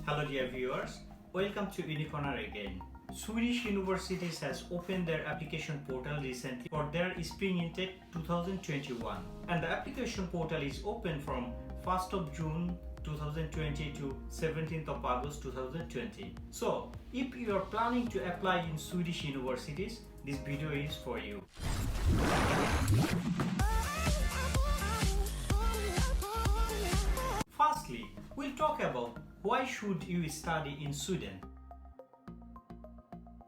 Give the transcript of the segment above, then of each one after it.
Hello dear viewers, welcome to Unicorner again. Swedish universities has opened their application portal recently for their spring intake 2021, and the application portal is open from 1st of June 2020 to 17th of August 2020. So, if you are planning to apply in Swedish universities, this video is for you. Firstly, we'll talk about why should you study in Sweden.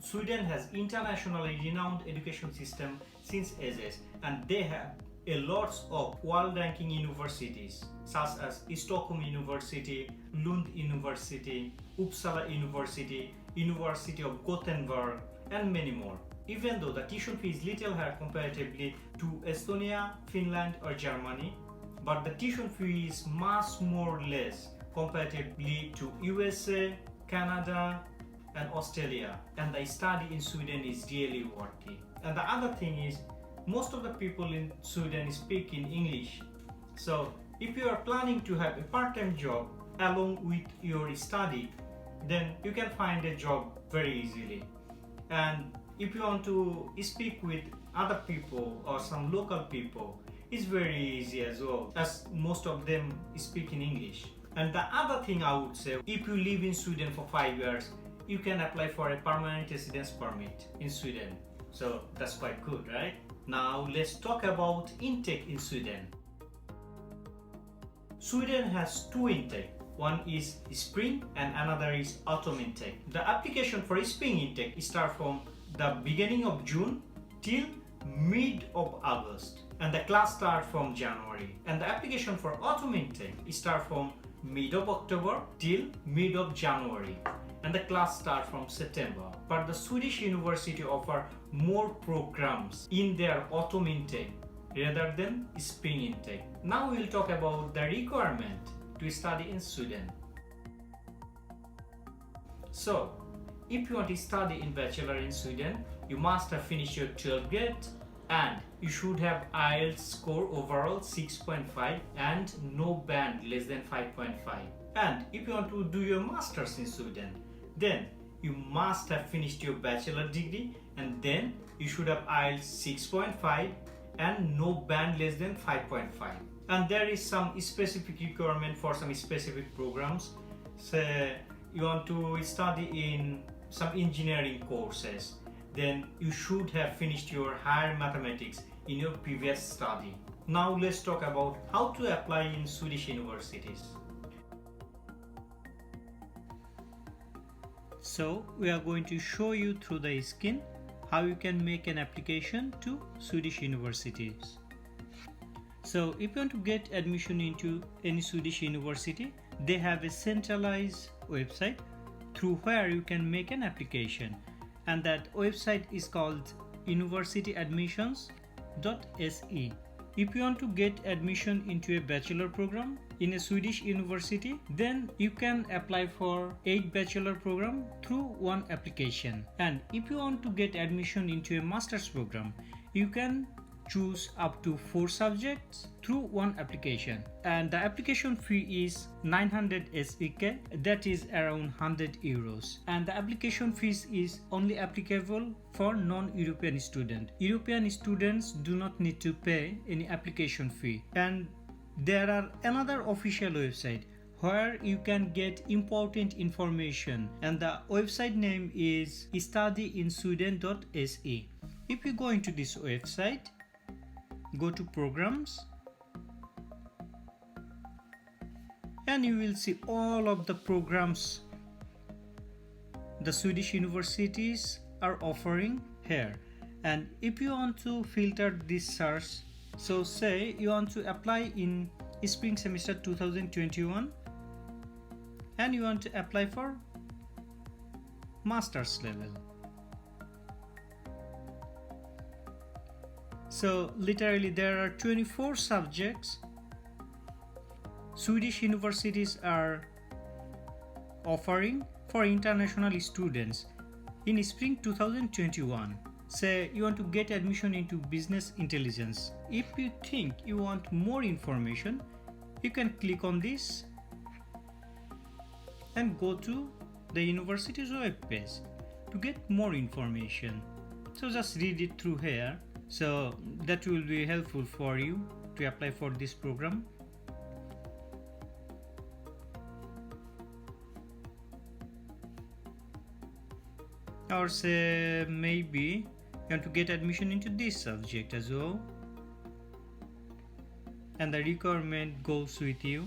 Sweden has internationally renowned education system since ages, and they have a lot of world-ranking universities such as Stockholm University, Lund University, Uppsala University, University of Gothenburg, and many more. Even though the tuition fee is little higher comparatively to Estonia, Finland, or Germany, but the tuition fee is much more less comparatively to USA, Canada, and Australia, and the study in Sweden is really worthy. And the other thing is, most of the people in Sweden speak in English. So if you are planning to have a part-time job along with your study, then you can find a job very easily. And if you want to speak with other people or some local people, it's very easy as well, as most of them speak in English. And the other thing I would say, if you live in Sweden for 5 years, you can apply for a permanent residence permit in Sweden. So that's quite good, right? Now let's talk about intake in Sweden. Sweden has two intake. One is spring and another is autumn intake. The application for spring intake starts from the beginning of June till mid of August, and the class starts from January. And the application for autumn intake starts from mid of October till mid of January, and the class starts from September. But the Swedish university offer more programs in their autumn intake rather than spring intake. Now we'll talk about the requirement to study in Sweden. So, if you want to study in bachelor in Sweden, you must have finished your 12th grade and you should have IELTS score overall 6.5 and no band less than 5.5. And if you want to do your masters in Sweden, then you must have finished your bachelor degree and then you should have IELTS 6.5 and no band less than 5.5. And there is some specific requirement for some specific programs. Say you want to study in some engineering courses, then you should have finished your higher mathematics in your previous study. Now let's talk about how to apply in Swedish universities. So we are going to show you through the screen how you can make an application to Swedish universities. So if you want to get admission into any Swedish university, they have a centralized website through where you can make an application, and that website is called universityadmissions.se. If you want to get admission into a bachelor program in a Swedish university, then you can apply for 8 bachelor program through one application. And if you want to get admission into a master's program, you can choose up to 4 subjects through one application, and the application fee is 900 SEK, that is around 100 euros, and the application fees is only applicable for non-European students. European students do not need to pay any application fee. And there are another official website where you can get important information, and the website name is studyinsweden.se. If you go into this website, go to programs, and you will see all of the programs the Swedish universities are offering here. And if you want to filter this search, so say you want to apply in spring semester 2021 and you want to apply for master's level. So literally there are 24 subjects Swedish universities are offering for international students in spring 2021. Say you want to get admission into business intelligence. If you think you want more information, you can click on this and go to the university's web page to get more information. So just read it through here. So that will be helpful for you to apply for this program. Or say maybe you want to get admission into this subject as well, and the requirement goes with you.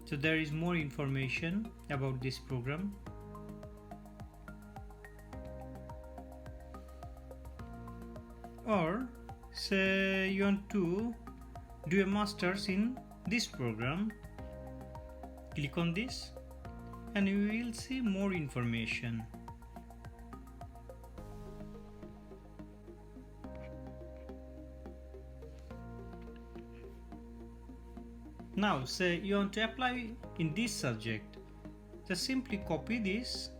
So there is more information about this program. Or say you want to do a master's in this program, click on this and you will see more information. Now say you want to apply in this subject, just simply copy this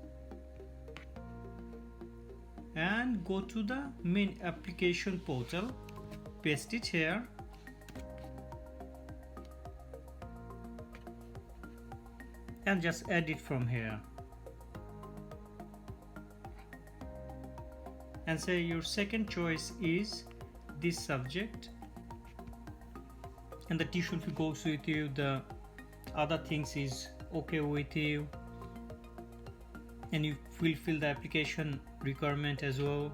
and go to the main application portal, paste it here, and just add it from here, and say your second choice is this subject, and the tuition fee goes with you, the other things is okay with you, and you fulfill the application requirement as well.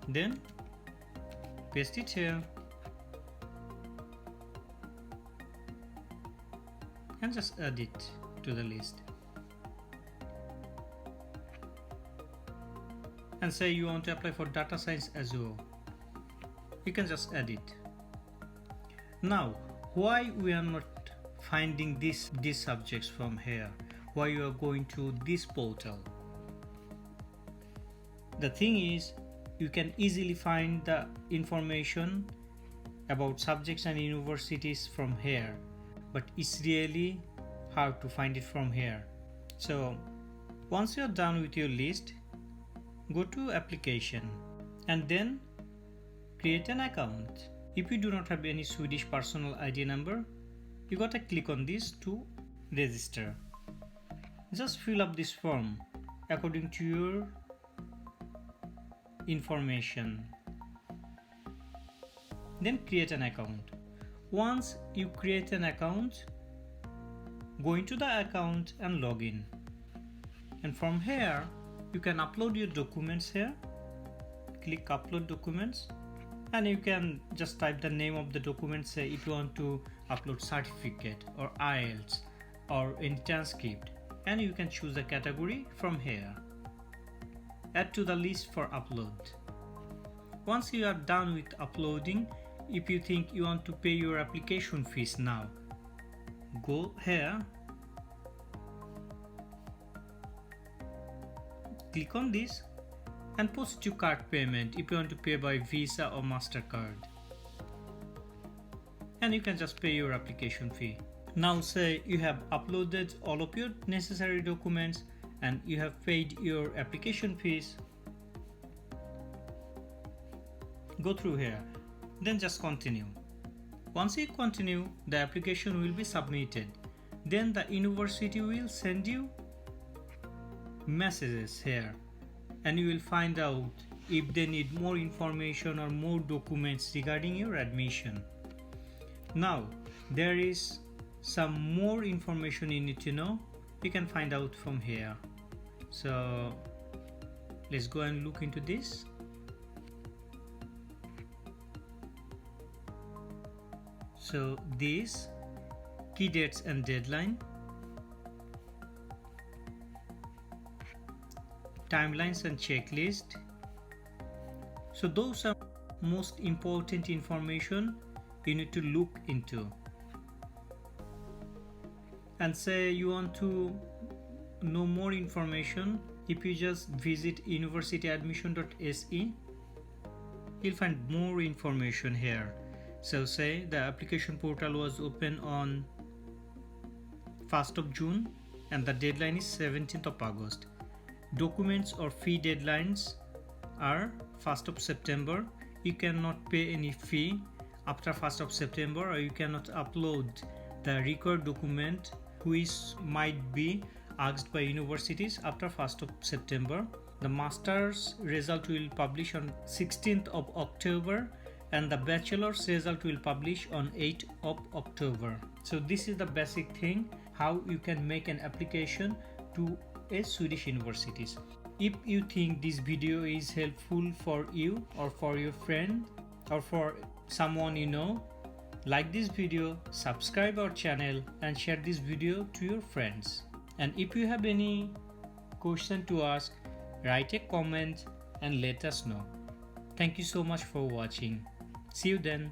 Then paste it here and just add it to the list, and say you want to apply for data science as well, you can just add it. Now why we are not finding these subjects from here, why you are going to this portal? The thing is, you can easily find the information about subjects and universities from here, but it's really hard to find it from here. So once you are done with your list, go to application and then create an account. If you do not have any Swedish personal ID number, you gotta click on this to register. Just fill up this form according to your information, then create an account. Once you create an account, go into the account and log in, and from here you can upload your documents here. Click upload documents, and you can just type the name of the document. Say if you want to upload certificate or IELTS or any transcript, and you can choose the category from here. Add to the list for upload. Once you are done with uploading, if you think you want to pay your application fees now, go here, click on this and post your card payment if you want to pay by Visa or MasterCard, and you can just pay your application fee. Now say you have uploaded all of your necessary documents and you have paid your application fees. Go through here, then just continue. Once you continue, the application will be submitted. Then the university will send you messages here, and you will find out if they need more information or more documents regarding your admission. Now there is some more information you need to know. You can find out from here. So let's go and look into this. So these key dates and deadline, timelines and checklist. So those are most important information you need to look into. And say you want to know more information, if you just visit universityadmission.se, you'll find more information here. So say the application portal was open on 1st of June and the deadline is 17th of August. Documents or fee deadlines are 1st of September. You cannot pay any fee after 1st of September, or you cannot upload the required document which might be asked by universities after 1st of September. The master's result will publish on 16th of October and the bachelor's result will publish on 8th of October. So this is the basic thing how you can make an application to a Swedish universities. If you think this video is helpful for you or for your friend or for someone you know, like this video, subscribe our channel and share this video to your friends. And if you have any question to ask, write a comment and let us know. Thank you so much for watching. See you then.